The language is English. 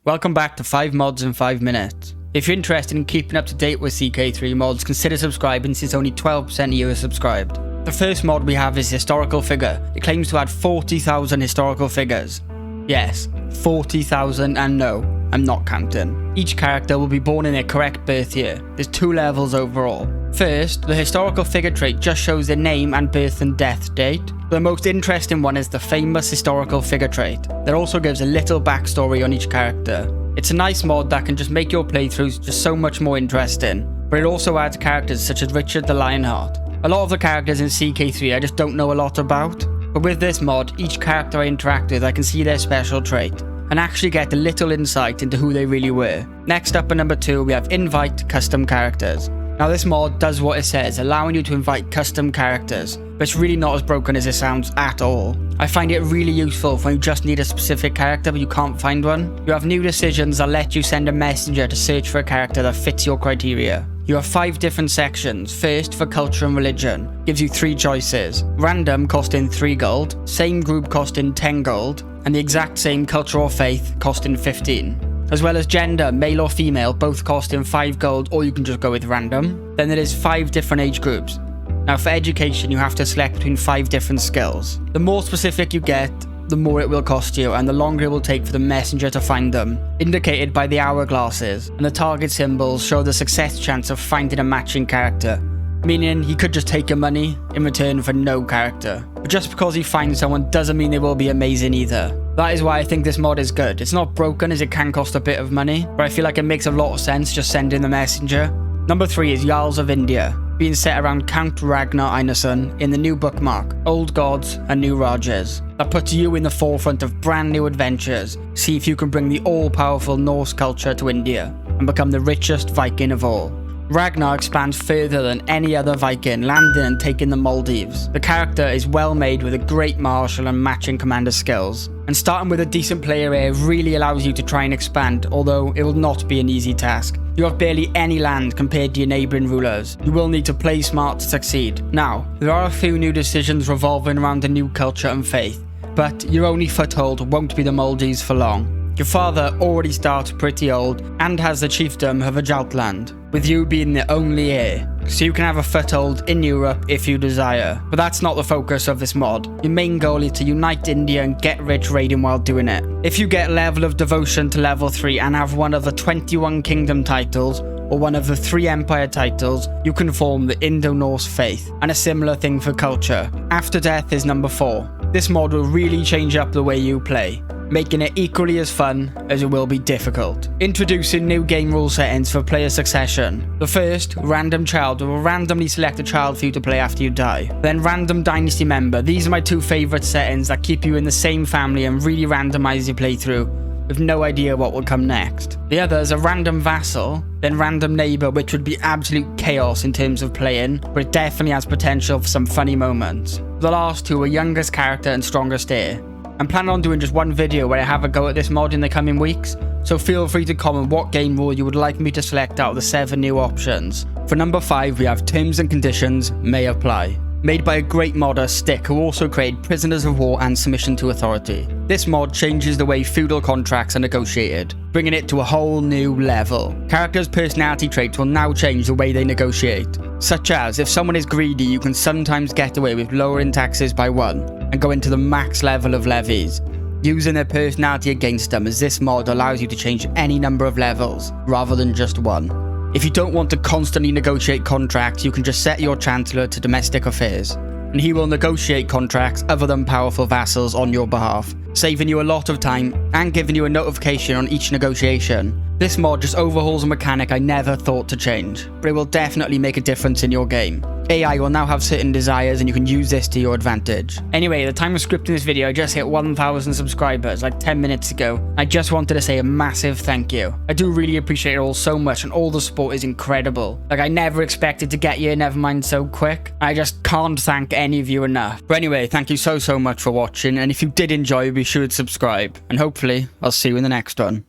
Welcome back to 5 mods in 5 minutes. If you're interested in keeping up to date with CK3 mods, consider subscribing since only 12% of you are subscribed. The first mod we have is Historical Figure. It claims to add 40,000 historical figures. Yes, 40,000, and no, I'm not counting. Each character will be born in their correct birth year. There's 2 levels overall. First, the historical figure trait just shows their name and birth and death date. The most interesting one is the famous historical figure trait. That also gives a little backstory on each character. It's a nice mod that can just make your playthroughs just so much more interesting, but it also adds characters such as Richard the Lionheart. A lot of the characters in CK3 I just don't know a lot about, but with this mod, each character I interact with I can see their special trait, and actually get a little insight into who they really were. Next up at number 2 we have Invite Custom Characters. Now this mod does what it says, allowing you to invite custom characters, but it's really not as broken as it sounds at all. I find it really useful when you just need a specific character but you can't find one. You have new decisions that let you send a messenger to search for a character that fits your criteria. You have 5 different sections. First, for culture and religion, gives you 3 choices. Random costing 3 gold, same group costing 10 gold, and the exact same culture or faith costing 15. As well as gender, male or female, both costing 5 gold, or you can just go with random. Then there is 5 different age groups. Now for education, you have to select between 5 different skills. The more specific you get, the more it will cost you, and the longer it will take for the messenger to find them, indicated by the hourglasses, and the target symbols show the success chance of finding a matching character, meaning he could just take your money in return for no character. But just because he finds someone doesn't mean they will be amazing either. That is why I think this mod is good. It's not broken as it can cost a bit of money, but I feel like it makes a lot of sense just sending the messenger. Number 3 is Jarls of India, being set around Count Ragnar Einarsson in the new bookmark, Old Gods and New Rajas. That puts you in the forefront of brand new adventures. See if you can bring the all-powerful Norse culture to India and become the richest Viking of all. Ragnar expands further than any other Viking, landing and taking the Maldives. The character is well made with a great martial and matching commander skills. And starting with a decent player here really allows you to try and expand, although it will not be an easy task. You have barely any land compared to your neighbouring rulers. You will need to play smart to succeed. Now, there are a few new decisions revolving around the new culture and faith, but your only foothold won't be the Maldives for long. Your father already starts pretty old and has the chiefdom of Ajatland, with you being the only heir, so you can have a foothold in Europe if you desire. But that's not the focus of this mod. Your main goal is to unite India and get rich raiding while doing it. If you get level of devotion to level 3 and have one of the 21 kingdom titles, or one of the 3 empire titles, you can form the Indo-Norse faith, and a similar thing for culture. After death is number 4. This mod will really change up the way you play, making it equally as fun as it will be difficult. Introducing new game rule settings for player succession. The first, random child, will randomly select a child for you to play after you die. Then random dynasty member. These are my 2 favourite settings that keep you in the same family and really randomise your playthrough, with no idea what will come next. The others are random vassal, then random neighbour, which would be absolute chaos in terms of playing, but it definitely has potential for some funny moments. The last 2 are youngest character and strongest heir. I'm planning on doing just one video where I have a go at this mod in the coming weeks, so feel free to comment what game rule you would like me to select out of the 7 new options. For number 5 we have Terms and Conditions May Apply. Made by a great modder, Stick, who also created Prisoners of War and Submission to Authority. This mod changes the way feudal contracts are negotiated, bringing it to a whole new level. Characters' personality traits will now change the way they negotiate, such as if someone is greedy you can sometimes get away with lowering taxes by 1 and go into the max level of levies, using their personality against them, as this mod allows you to change any number of levels rather than just 1. If you don't want to constantly negotiate contracts, you can just set your Chancellor to domestic affairs, and he will negotiate contracts other than powerful vassals on your behalf, saving you a lot of time and giving you a notification on each negotiation. This mod just overhauls a mechanic I never thought to change, but it will definitely make a difference in your game. AI will now have certain desires and you can use this to your advantage. Anyway, the time of scripting this video, I just hit 1,000 subscribers like 10 minutes ago. I just wanted to say a massive thank you. I do really appreciate it all so much, and all the support is incredible. Like, I never expected to get here, never mind so quick. I just can't thank any of you enough. But anyway, thank you so much for watching, and if you did enjoy, be sure to subscribe, and hopefully I'll see you in the next one.